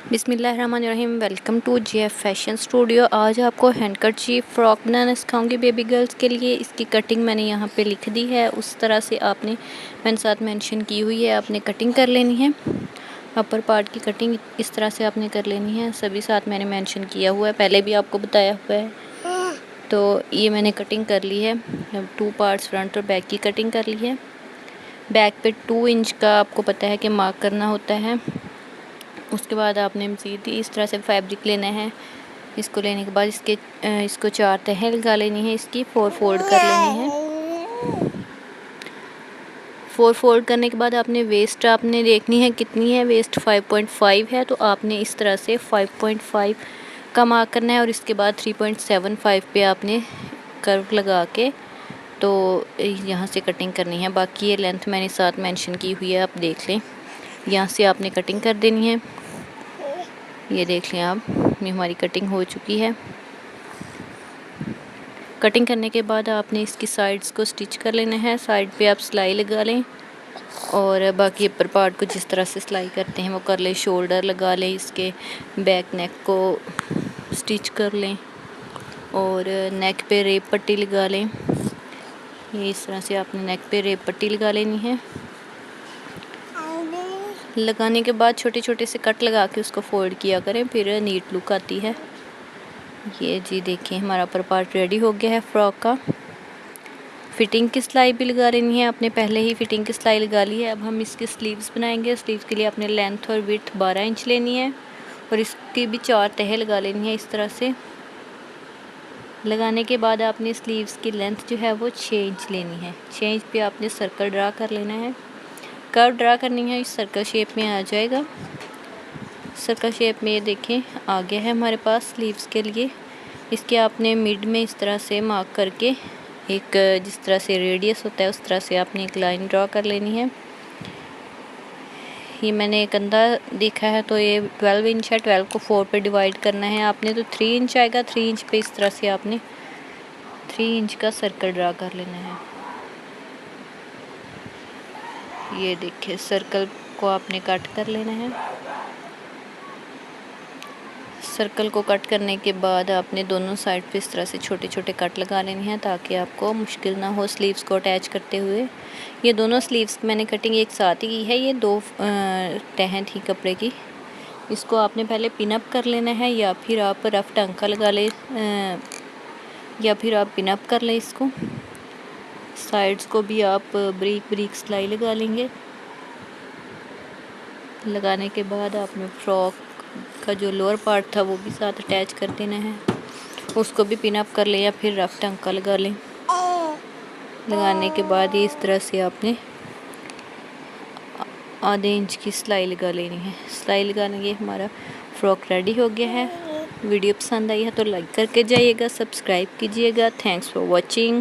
बिस्मिल्लाहिर्रहमानिर्रहीम। Welcome to J F fashion studio. आज आपको हैंडकरचीफ फ्रॉक बनाना सिखाऊंगी बेबी गर्ल्स के लिए। इसकी कटिंग मैंने यहाँ पे लिख दी है, उस तरह से मैंने साथ मेंशन की हुई है, आपने कटिंग कर लेनी है। अपर पार्ट की कटिंग इस तरह से आपने कर लेनी है, सभी साथ मैंने मेंशन किया हुआ है, पहले भी आपको बताया हुआ है। तो ये मैंने कटिंग कर ली है, 2 पार्ट्स फ्रंट और बैक की कटिंग कर ली है। बैक पे 2 इंच का आपको पता है कि मार्क करना होता है। उसके बाद आपने मज़ीद इस तरह से फैब्रिक लेना है। इसको लेने के बाद इसको 4 तह लगा लेनी है, इसकी 4 फोल्ड कर लेनी है। 4 फोल्ड करने के बाद आपने वेस्ट आपने देखनी है कितनी है। वेस्ट 5.5 है, तो आपने इस तरह से 5.5 का मार्क करना है और इसके बाद 3.75 पे आपने कर्व लगा के तो यहाँ से कटिंग करनी है। बाकी ये लेंथ मैंने साथ मेंशन की हुई है, आप देख लें। यहाँ से आपने कटिंग कर देनी है। ये देख लें आप, ये हमारी कटिंग हो चुकी है। कटिंग करने के बाद आपने इसकी साइड्स को स्टिच कर लेना है। साइड पे आप सिलाई लगा लें और बाकी अपर पार्ट को जिस तरह से सिलाई करते हैं वो कर लें। शोल्डर लगा लें, इसके बैक नेक को स्टिच कर लें और नेक पे रेप पट्टी लगा लें। ये इस तरह से आपने नेक पे रेप पट्टी लगा लेनी है। लगाने के बाद छोटे छोटे से कट लगा के उसको फोल्ड किया करें, फिर नीट लुक आती है। ये जी देखिए, हमारा अपर पार्ट रेडी हो गया है फ्रॉक का। फिटिंग की सिलाई भी लगा लेनी है, आपने पहले ही फिटिंग की सिलाई लगा ली है। अब हम इसके स्लीव्स बनाएंगे। स्लीव्स के लिए आपने लेंथ और विड्थ 12 इंच लेनी है और इसकी भी 4 तह लगा लेनी है इस तरह से। लगाने के बाद आपने स्लीव्स की लेंथ जो है वो 6 इंच लेनी है। 6 इंच पे आपने सर्कल ड्रा कर लेना है। कर्व ड्रा करनी है, इस सर्कल शेप में आ जाएगा। सर्कल शेप में ये देखें आ गया है हमारे पास स्लीव्स के लिए। इसके आपने मिड में इस तरह से मार्क करके एक जिस तरह से रेडियस होता है उस तरह से आपने एक लाइन ड्रा कर लेनी है। ये मैंने कंधा देखा है तो ये 12 इंच है, 12 को 4 पे डिवाइड करना है आपने, तो 3 इंच आएगा। 3 इंच पे इस तरह से आपने 3 इंच का सर्कल ड्रा कर लेना है। ये देखिए, सर्कल को आपने कट कर लेना है। सर्कल को कट करने के बाद आपने दोनों साइड पे इस तरह से छोटे छोटे कट लगा लेने हैं ताकि आपको मुश्किल ना हो स्लीव्स को अटैच करते हुए। ये दोनों स्लीव्स मैंने कटिंग एक साथ ही की है। ये 2 तह थी कपड़े की। इसको आपने पहले पिन अप कर लेना है या फिर आप रफ टांका लगा ले या फिर आप पिन अप कर लें इसको। साइड्स को भी आप ब्रीक ब्रीक सिलाई लगा लेंगे। लगाने के बाद आपने फ्रॉक का जो लोअर पार्ट था वो भी साथ अटैच कर देना है। उसको भी पिन अप कर लें या फिर रफ टांका लगा लें। लगाने के बाद ये इस तरह से आपने आधे इंच की सिलाई लगा लेनी है। सिलाई लगाने के हमारा फ्रॉक रेडी हो गया है। वीडियो पसंद आई है तो लाइक करके जाइएगा, सब्सक्राइब कीजिएगा। Thanks for watching.